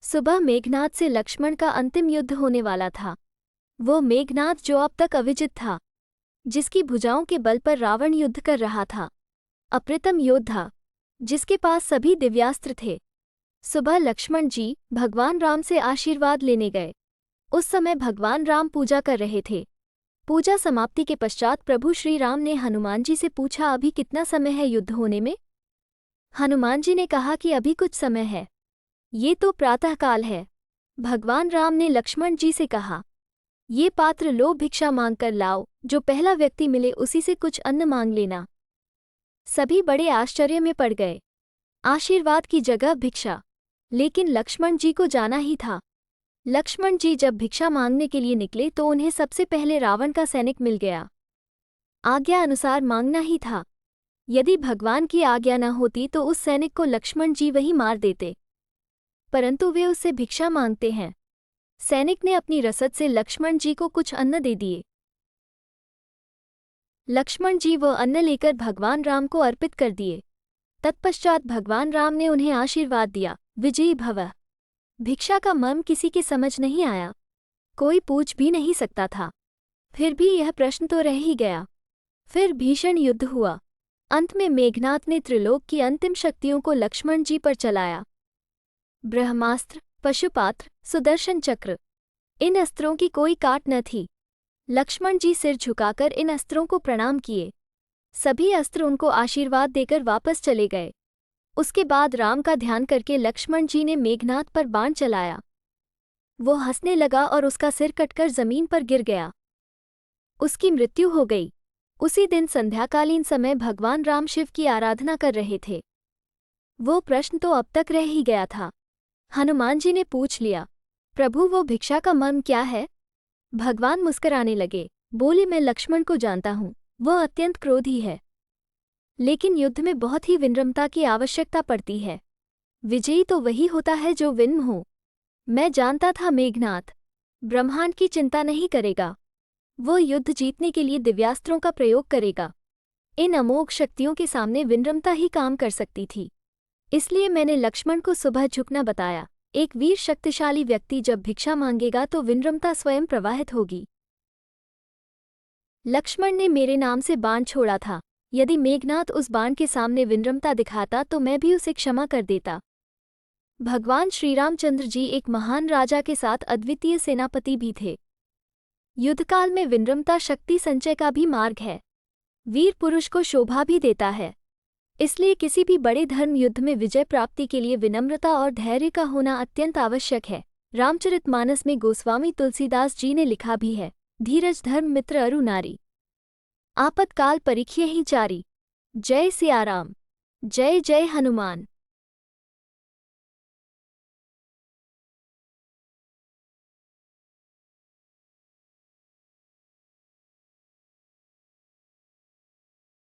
सुबह मेघनाद से लक्ष्मण का अंतिम युद्ध होने वाला था। वो मेघनाद जो अब तक अविजित था, जिसकी भुजाओं के बल पर रावण युद्ध कर रहा था, अप्रतिम योद्धा जिसके पास सभी दिव्यास्त्र थे। सुबह लक्ष्मण जी भगवान राम से आशीर्वाद लेने गए। उस समय भगवान राम पूजा कर रहे थे। पूजा समाप्ति के पश्चात प्रभु श्री राम ने हनुमान जी से पूछा, अभी कितना समय है युद्ध होने में? हनुमान जी ने कहा कि अभी कुछ समय है, ये तो प्रातःकाल है। भगवान राम ने लक्ष्मण जी से कहा, ये पात्र लो, भिक्षा मांग कर लाओ, जो पहला व्यक्ति मिले उसी से कुछ अन्न मांग लेना। सभी बड़े आश्चर्य में पड़ गए। आशीर्वाद की जगह भिक्षा, लेकिन लक्ष्मण जी को जाना ही था। लक्ष्मण जी जब भिक्षा मांगने के लिए निकले तो उन्हें सबसे पहले रावण का सैनिक मिल गया। आज्ञा अनुसार मांगना ही था। यदि भगवान की आज्ञा न होती तो उस सैनिक को लक्ष्मण जी वही मार देते, परंतु वे उससे भिक्षा मांगते हैं। सैनिक ने अपनी रसद से लक्ष्मण जी को कुछ अन्न दे दिए। लक्ष्मण जी वो अन्न लेकर भगवान राम को अर्पित कर दिए। तत्पश्चात भगवान राम ने उन्हें आशीर्वाद दिया, विजयी भव। भिक्षा का मर्म किसी के समझ नहीं आया, कोई पूछ भी नहीं सकता था। फिर भी यह प्रश्न तो रह ही गया। फिर भीषण युद्ध हुआ। अंत में मेघनाद ने त्रिलोक की अंतिम शक्तियों को लक्ष्मण जी पर चलाया। ब्रह्मास्त्र, पशुपात्र, सुदर्शन चक्र, इन अस्त्रों की कोई काट न थी। लक्ष्मण जी सिर झुकाकर इन अस्त्रों को प्रणाम किए। सभी अस्त्र उनको आशीर्वाद देकर वापस चले गए। उसके बाद राम का ध्यान करके लक्ष्मण जी ने मेघनाद पर बाण चलाया। वो हंसने लगा और उसका सिर कटकर जमीन पर गिर गया। उसकी मृत्यु हो गई। उसी दिन संध्याकालीन समय भगवान राम शिव की आराधना कर रहे थे। वो प्रश्न तो अब तक रह ही गया था। हनुमान जी ने पूछ लिया, प्रभु वो भिक्षा का मर्म क्या है? भगवान मुस्कुराने लगे, बोले, मैं लक्ष्मण को जानता हूँ, वह अत्यंत क्रोधी है, लेकिन युद्ध में बहुत ही विनम्रता की आवश्यकता पड़ती है। विजयी तो वही होता है जो विनम्र हो। मैं जानता था मेघनाद ब्रह्मांड की चिंता नहीं करेगा, वो युद्ध जीतने के लिए दिव्यास्त्रों का प्रयोग करेगा। इन अमोघ शक्तियों के सामने विनम्रता ही काम कर सकती थी। इसलिए मैंने लक्ष्मण को सुबह झुकना बताया। एक वीर शक्तिशाली व्यक्ति जब भिक्षा मांगेगा तो विनम्रता स्वयं प्रवाहित होगी। लक्ष्मण ने मेरे नाम से बाण छोड़ा था। यदि मेघनाद उस बाण के सामने विनम्रता दिखाता तो मैं भी उसे क्षमा कर देता। भगवान श्रीरामचंद्र जी एक महान राजा के साथ अद्वितीय सेनापति भी थे। युद्धकाल में विनम्रता शक्ति संचय का भी मार्ग है, वीर पुरुष को शोभा भी देता है। इसलिए किसी भी बड़े धर्म युद्ध में विजय प्राप्ति के लिए विनम्रता और धैर्य का होना अत्यंत आवश्यक है। रामचरितमानस में गोस्वामी तुलसीदास जी ने लिखा भी है, धीरज धर्म मित्र अरु नारी, आपतकाल परीक्षे ही चारी। जय सिया राम, जय जय हनुमान।